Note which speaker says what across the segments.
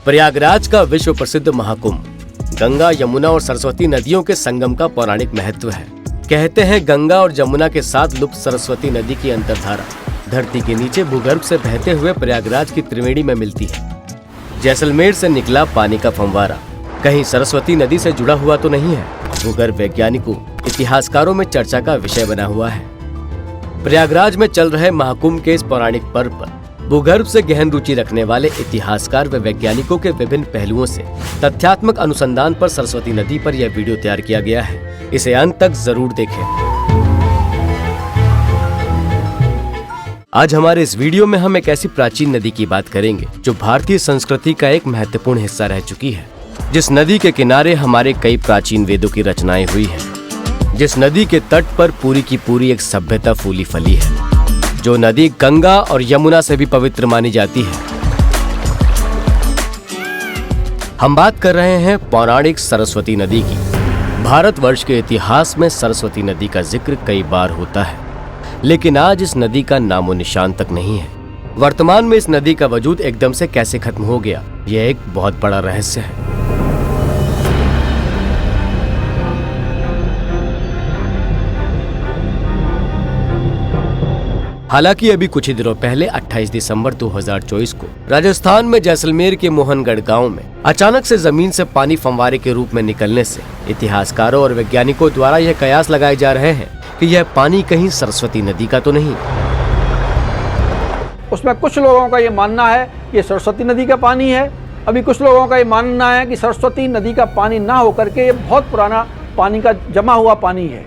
Speaker 1: प्रयागराज का विश्व प्रसिद्ध महाकुंभ गंगा, यमुना और सरस्वती नदियों के संगम का पौराणिक महत्व है। कहते हैं गंगा और यमुना के साथ लुप्त सरस्वती नदी की अंतर्धारा धरती के नीचे भूगर्भ से बहते हुए प्रयागराज की त्रिवेणी में मिलती है। जैसलमेर से निकला पानी का फंवारा कहीं सरस्वती नदी से जुड़ा हुआ तो नहीं है। भूगर्भ वैज्ञानिकों, इतिहासकारों में चर्चा का विषय बना हुआ है। प्रयागराज में चल रहे महाकुंभ के इस पौराणिक पर्व पर भूगर्भ से गहन रुचि रखने वाले इतिहासकार व वैज्ञानिकों के विभिन्न पहलुओं से तथ्यात्मक अनुसंधान पर सरस्वती नदी पर यह वीडियो तैयार किया गया है। इसे अंत तक जरूर देखें। आज हमारे इस वीडियो में हम एक ऐसी प्राचीन नदी की बात करेंगे जो भारतीय संस्कृति का एक महत्वपूर्ण हिस्सा रह चुकी है। जिस नदी के किनारे हमारे कई प्राचीन वेदों की रचनाएं हुई हैं। जिस नदी के तट पर पूरी की पूरी एक सभ्यता फूली फली है। जो नदी गंगा और यमुना से भी पवित्र मानी जाती है। हम बात कर रहे हैं पौराणिक सरस्वती नदी की। भारतवर्ष के इतिहास में सरस्वती नदी का जिक्र कई बार होता है, लेकिन आज इस नदी का नामो निशान तक नहीं है। वर्तमान में इस नदी का वजूद एकदम से कैसे खत्म हो गया, यह एक बहुत बड़ा रहस्य है। हालांकि अभी कुछ ही दिनों पहले 28 दिसंबर 2024 को राजस्थान में जैसलमेर के मोहनगढ़ गांव में अचानक से जमीन से पानी फंवारे के रूप में निकलने से इतिहासकारों और वैज्ञानिकों द्वारा यह कयास लगाए जा रहे हैं कि यह पानी कहीं सरस्वती नदी का तो नहीं।
Speaker 2: उसमें कुछ लोगों का ये मानना है कि सरस्वती नदी का पानी है। अभी कुछ लोगों का ये मानना है कि सरस्वती नदी का पानी ना होकर के ये बहुत पुराना पानी का जमा हुआ पानी है।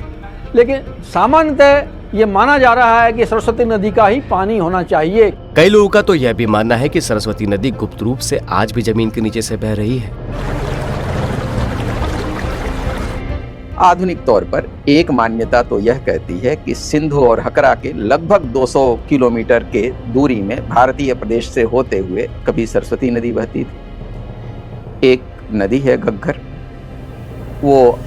Speaker 2: लेकिन सामान्यतः ये माना जा रहा है कि सरस्वती नदी का ही पानी होना चाहिए।
Speaker 1: कई लोगों का तो यह भी मानना है कि सरस्वती नदी गुप्त रूप से आज भी जमीन के नीचे से बह रही है।
Speaker 3: आधुनिक तौर पर एक मान्यता तो यह कहती है कि सिंधु और हकरा के लगभग 200 किलोमीटर के दूरी में भारतीय प्रदेश से होते हुए कभी सरस्वती नदी बहती थी। एक नदी है घग्गर, वो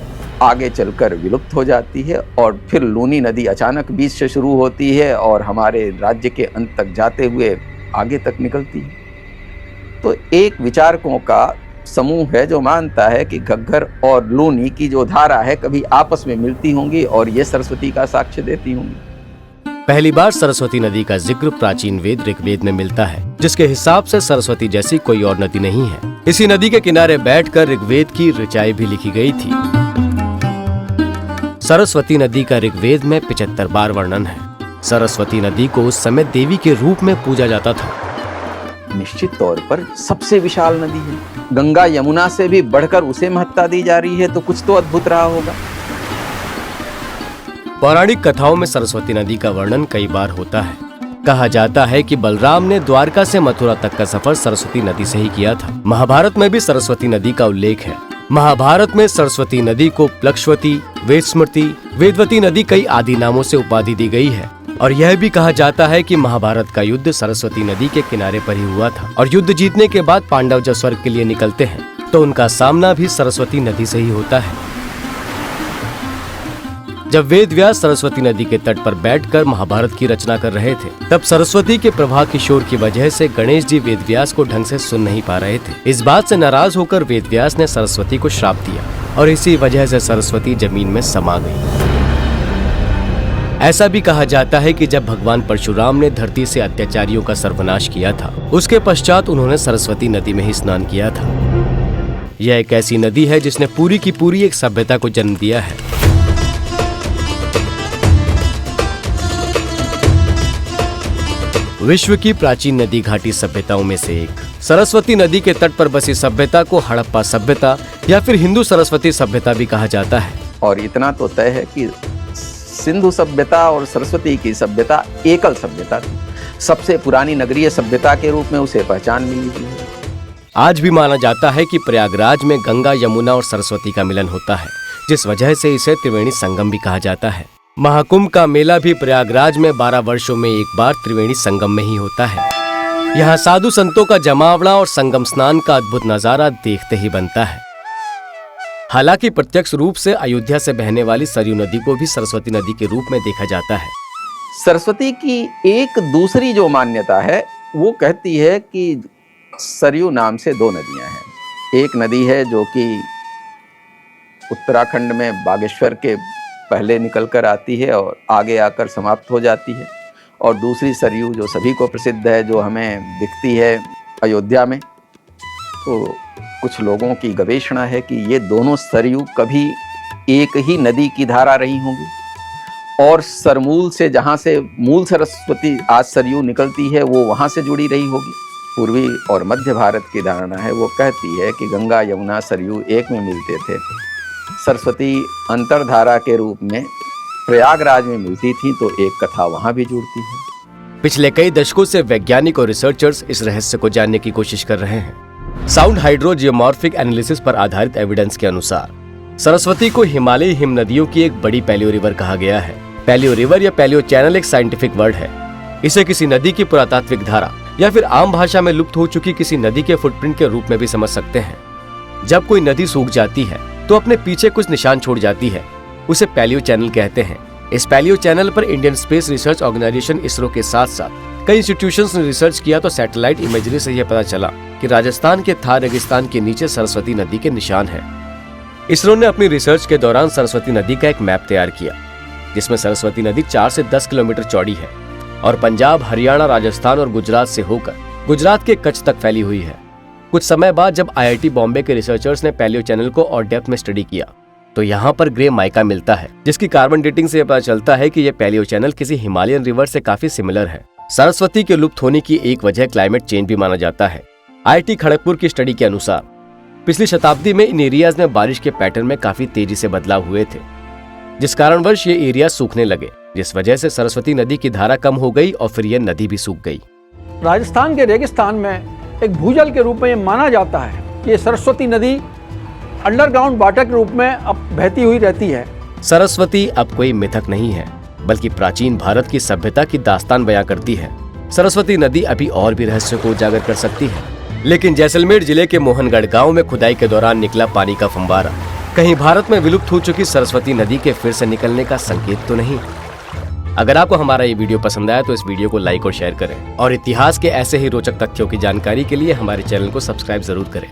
Speaker 3: आगे चलकर विलुप्त हो जाती है और फिर लूनी नदी अचानक बीच से शुरू होती है और हमारे राज्य के अंत तक जाते हुए आगे तक निकलती है। तो एक विचारकों का समूह है जो मानता है कि घग्गर और लूनी की जो धारा है कभी आपस में मिलती होंगी और ये सरस्वती का साक्ष्य देती होंगी।
Speaker 1: पहली बार सरस्वती नदी का जिक्र प्राचीन वेद ऋग्वेद में मिलता है, जिसके हिसाब से सरस्वती जैसी कोई और नदी नहीं है। इसी नदी के किनारे बैठकर ऋग्वेद की ऋचाएं भी लिखी गई थी। सरस्वती नदी का ऋग्वेद में 75 बार वर्णन है। सरस्वती नदी को उस समय देवी के रूप में पूजा जाता था।
Speaker 3: निश्चित तौर पर सबसे विशाल नदी है। गंगा यमुना से भी बढ़कर उसे महत्ता दी जा रही है, तो कुछ तो अद्भुत रहा होगा।
Speaker 1: पौराणिक कथाओं में सरस्वती नदी का वर्णन कई बार होता है। कहा जाता है कि बलराम ने द्वारका से मथुरा तक का सफर सरस्वती नदी से ही किया था। महाभारत में भी सरस्वती नदी का उल्लेख है। महाभारत में सरस्वती नदी को प्लक्षवती, वेदस्मृति, वेदवती नदी कई आदि नामों से उपाधि दी गई है। और यह भी कहा जाता है कि महाभारत का युद्ध सरस्वती नदी के किनारे पर ही हुआ था। और युद्ध जीतने के बाद पांडव जब स्वर्ग के लिए निकलते हैं तो उनका सामना भी सरस्वती नदी से ही होता है। जब वेदव्यास सरस्वती नदी के तट पर बैठकर महाभारत की रचना कर रहे थे, तब सरस्वती के प्रवाह की शोर की वजह से गणेश जी वेदव्यास को ढंग से सुन नहीं पा रहे थे। इस बात से नाराज होकर वेदव्यास ने सरस्वती को श्राप दिया और इसी वजह से सरस्वती जमीन में समा गई। ऐसा भी कहा जाता है कि जब भगवान परशुराम ने धरती से अत्याचारियों का सर्वनाश किया था, उसके पश्चात उन्होंने सरस्वती नदी में ही स्नान किया था। यह एक ऐसी नदी है जिसने पूरी की पूरी एक सभ्यता को जन्म दिया है। विश्व की प्राचीन नदी घाटी सभ्यताओं में से एक सरस्वती नदी के तट पर बसी सभ्यता को हड़प्पा सभ्यता या फिर हिंदू सरस्वती सभ्यता भी कहा जाता है।
Speaker 3: और इतना तो तय है कि सिंधु सभ्यता और सरस्वती की सभ्यता एकल सभ्यता थी। सबसे पुरानी नगरीय सभ्यता के रूप में उसे पहचान मिली हुई है।
Speaker 1: आज भी माना जाता है कि प्रयागराज में गंगा, यमुना और सरस्वती का मिलन होता है, जिस वजह से इसे त्रिवेणी संगम भी कहा जाता है। महाकुंभ का मेला भी प्रयागराज में 12 वर्षों में एक बार त्रिवेणी संगम में ही होता है। यहाँ साधु संतों का जमावड़ा और संगम स्नान का अद्भुत नजारा देखते ही बनता है। हालांकि प्रत्यक्ष रूप से अयोध्या से बहने वाली सरयू नदी को भी सरस्वती नदी के रूप में देखा जाता है।
Speaker 3: सरस्वती की एक दूसरी जो मान्यता है वो कहती है कि सरयू नाम से दो नदियां हैं। एक नदी है जो कि उत्तराखंड में बागेश्वर के पहले निकलकर आती है और आगे आकर समाप्त हो जाती है, और दूसरी सरयू जो सभी को प्रसिद्ध है, जो हमें दिखती है अयोध्या में। तो कुछ लोगों की गवेषणा है कि ये दोनों सरयू कभी एक ही नदी की धारा रही होंगी, और सरमूल से, जहाँ से मूल सरस्वती आज सरयू निकलती है, वो वहाँ से जुड़ी रही होगी। पूर्वी और मध्य भारत की धारणा है, वो कहती है कि गंगा यमुना सरयू एक में मिलते थे, सरस्वती अंतरधारा के रूप में प्रयागराज में मिलती थी, तो एक कथा वहाँ भी जुड़ती है।
Speaker 1: पिछले कई दशकों से वैज्ञानिक और रिसर्चर्स इस रहस्य को जानने की कोशिश कर रहे हैं। साउंड हाइड्रो जियोमॉर्फिक एनालिसिस पर आधारित एविडेंस के अनुसार सरस्वती को हिमालयी हिम नदियों की एक बड़ी पैलियो रिवर कहा गया है। पैलियो रिवर या पैलियो चैनल एक साइंटिफिक वर्ड है। इसे किसी नदी की पुरातात्विक धारा या फिर आम भाषा में लुप्त हो चुकी किसी नदी के फुटप्रिंट के रूप में भी समझ सकते हैं। जब कोई नदी सूख जाती है तो अपने पीछे कुछ निशान छोड़ जाती है, उसे पैलियो चैनल कहते हैं। इस पैलियो चैनल पर Indian Space Research Organisation ISRO के साथ साथ कई इंस्टीट्यूशंस ने रिसर्च किया, तो सैटेलाइट इमेजरी से यह पता चला कि राजस्थान के थार रेगिस्तान के नीचे सरस्वती नदी के निशान हैं। इसरो ने अपनी रिसर्च के दौरान सरस्वती नदी का एक मैप तैयार किया, जिसमें सरस्वती नदी 4 से 10 किलोमीटर चौड़ी है और पंजाब, हरियाणा, राजस्थान और गुजरात से होकर गुजरात के कच्छ तक फैली हुई है। कुछ समय बाद जब IIT बॉम्बे के रिसर्चर्स ने पैलियो चैनल को और डेप्थ में स्टडी किया, तो यहाँ पर ग्रे माइका मिलता है, जिसकी कार्बन डेटिंग से पता चलता है कि यह पैलियो चैनल किसी हिमालयन रिवर से काफी सिमिलर है। सरस्वती के लुप्त होने की एक वजह क्लाइमेट चेंज भी माना जाता है। IIT खड़गपुर की स्टडी के अनुसार पिछली शताब्दी में इन एरियाज में बारिश के पैटर्न में काफी तेजी से बदलाव हुए थे, जिस कारणवश ये एरिया सूखने लगे, जिस वजह से सरस्वती नदी की धारा कम हो गई और फिर यह नदी भी सूख गई।
Speaker 2: राजस्थान के रेगिस्तान में एक भूजल के रूप में ये माना जाता है कि ये सरस्वती नदी अंडरग्राउंड वाटर के रूप में अब बहती हुई रहती है।
Speaker 1: सरस्वती अब कोई मिथक नहीं है, बल्कि प्राचीन भारत की सभ्यता की दास्तान बयां करती है। सरस्वती नदी अभी और भी रहस्य को उजागर कर सकती है, लेकिन जैसलमेर जिले के मोहनगढ़ गांव में खुदाई के दौरान निकला पानी का फंवारा कहीं भारत में विलुप्त हो चुकी सरस्वती नदी के फिर से निकलने का संकेत तो नहीं। अगर आपको हमारा ये वीडियो पसंद आया तो इस वीडियो को लाइक और शेयर करें, और इतिहास के ऐसे ही रोचक तथ्यों की जानकारी के लिए हमारे चैनल को सब्सक्राइब जरूर करें।